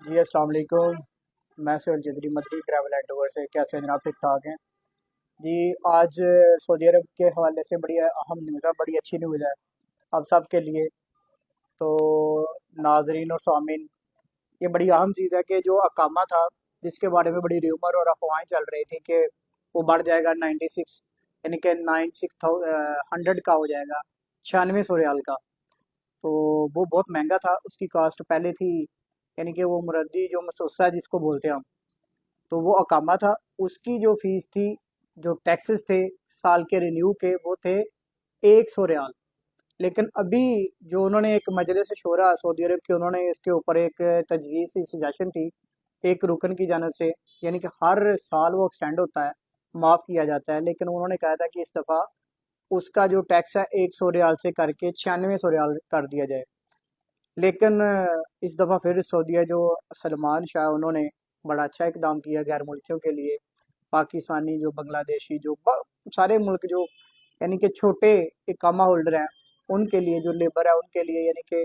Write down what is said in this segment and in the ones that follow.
جی السلام علیکم۔ میں سہیل چودھری مدری ٹریول اینڈ ٹور سے، کیسے ہیں جناب؟ ٹھیک ٹھاک ہیں جی؟ آج سعودی عرب کے حوالے سے بڑی اہم نیوز ہے، بڑی اچھی نیوز ہے آپ سب کے لیے۔ تو ناظرین اور سامعین، یہ بڑی اہم چیز ہے کہ جو اقامہ تھا، جس کے بارے میں بڑی ریومر اور افواہیں چل رہی تھی کہ وہ بڑھ جائے گا 96، یعنی کہ 9600 کا ہو جائے گا، 9600 ریال کا۔ تو وہ بہت مہنگا تھا، اس کی کاسٹ پہلے تھی، یعنی کہ وہ مردی جو مسوسہ جس کو بولتے ہیں ہم، تو وہ اقامہ تھا، اس کی جو فیس تھی، جو ٹیکسز تھے سال کے رینیو کے، وہ تھے 100 ریال۔ لیکن ابھی جو انہوں نے ایک مجلس شورا سعودی عرب کی، انہوں نے اس کے اوپر ایک تجویز سی سجیشن تھی ایک رکن کی جانب سے، یعنی کہ ہر سال وہ ایکسٹینڈ ہوتا ہے، معاف کیا جاتا ہے، لیکن انہوں نے کہا تھا کہ اس دفعہ اس کا جو ٹیکس ہے 100 ریال سے کر کے 9600 ریال کر دیا جائے۔ لیکن اس دفعہ پھر سعودیہ جو سلمان شاہ، انہوں نے بڑا اچھا اقدام کیا غیر ملکیوں کے لیے، پاکستانی جو بنگلہ دیشی جو سارے ملک جو یعنی کہ چھوٹے اقامہ ہولڈر ہیں، ان کے لیے جو لیبر ہے ان کے لیے، یعنی کہ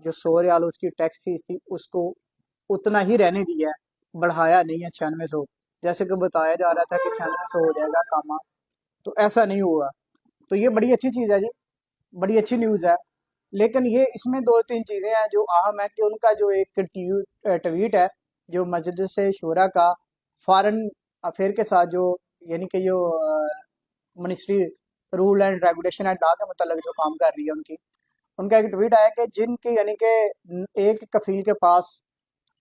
جو 100 ریال اس کی ٹیکس فیس تھی، اس کو اتنا ہی رہنے دیا ہے، بڑھایا نہیں ہے 9600، جیسے کہ بتایا جا رہا تھا کہ 9600 ہو جائے گا اقامہ، تو ایسا نہیں ہوا۔ تو یہ بڑی اچھی چیز ہے جی، بڑی اچھی نیوز ہے۔ لیکن یہ اس میں دو تین چیزیں ہیں جو اہم ہے، کہ ان کا جو ایک ٹویٹ ہے جو مجلس شورا کا فارن افیئر کے ساتھ جو، یعنی کہ جو ministry rule and regulation and law کے متعلق جو کام کر رہی ہے، ان کا ایک ٹویٹ آیا کہ جن کی، یعنی کہ ایک کفیل کے پاس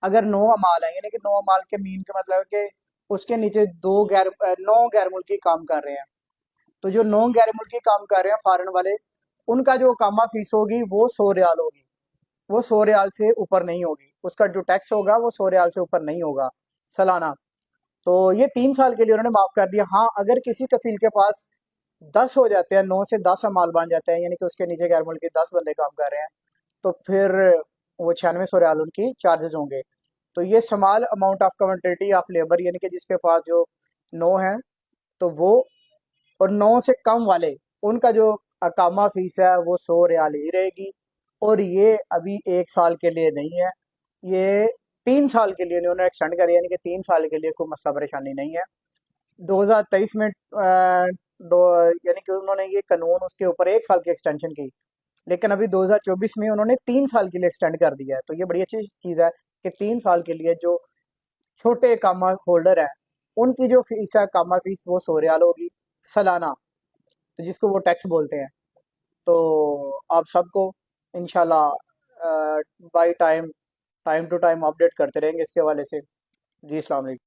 اگر 9 امال ہیں، یعنی کہ 9 امال کے مین کا مطلب ہے کہ اس کے نیچے 9 غیر ملکی کام کر رہے ہیں، تو جو 9 غیر ملکی کام کر رہے ہیں فارن والے، ان کا جو اقامہ فیس ہوگی وہ 100 ریال ہوگی، وہ 100 ریال سے اوپر نہیں ہوگی، اس کا جو ٹیکس ہوگا وہ 100 ریال سے اوپر نہیں ہوگا سالانہ۔ تو یہ 3 سال کے لیے انہوں نے معاف کر دیا۔ ہاں، اگر کسی کفیل کے پاس 10 ہو جاتے ہیں، 9 سے 10 امال بن جاتے ہیں، یعنی کہ اس کے نیچے غیر ملکی 10 بندے کام کر رہے ہیں، تو پھر وہ 9600 ریال ان کی چارجز ہوں گے۔ تو یہ small amount of quantity of labour, یعنی کہ جس کے پاس جو 9 ہیں، تو وہ، اور 9 سے کم والے، ان کا جو اقامہ فیس ہے وہ 100 ریال ہی رہے گی، اور یہ ابھی 1 سال کے لیے نہیں ہے، یہ 3 سال کے لیے انہوں نے ایکسٹینڈ کری، یعنی کہ 3 سال کے لیے کوئی مسئلہ پریشانی نہیں ہے۔ 2023 میں یعنی کہ انہوں نے یہ قانون اس کے اوپر 1 سال کی ایکسٹینشن کی، لیکن ابھی 2024 میں انہوں نے 3 سال کے لیے ایکسٹینڈ کر دیا ہے۔ تو یہ بڑی اچھی چیز ہے کہ 3 سال کے لیے جو چھوٹے اقامہ ہولڈر ہیں، ان کی جو فیس ہے اقامہ فیس، وہ 100 ریال ہوگی سالانہ، تو جس کو وہ ٹیکس بولتے ہیں۔ تو آپ سب کو انشاءاللہ by time to time update کرتے رہیں گے اس کے حوالے سے۔ جی السلام علیکم۔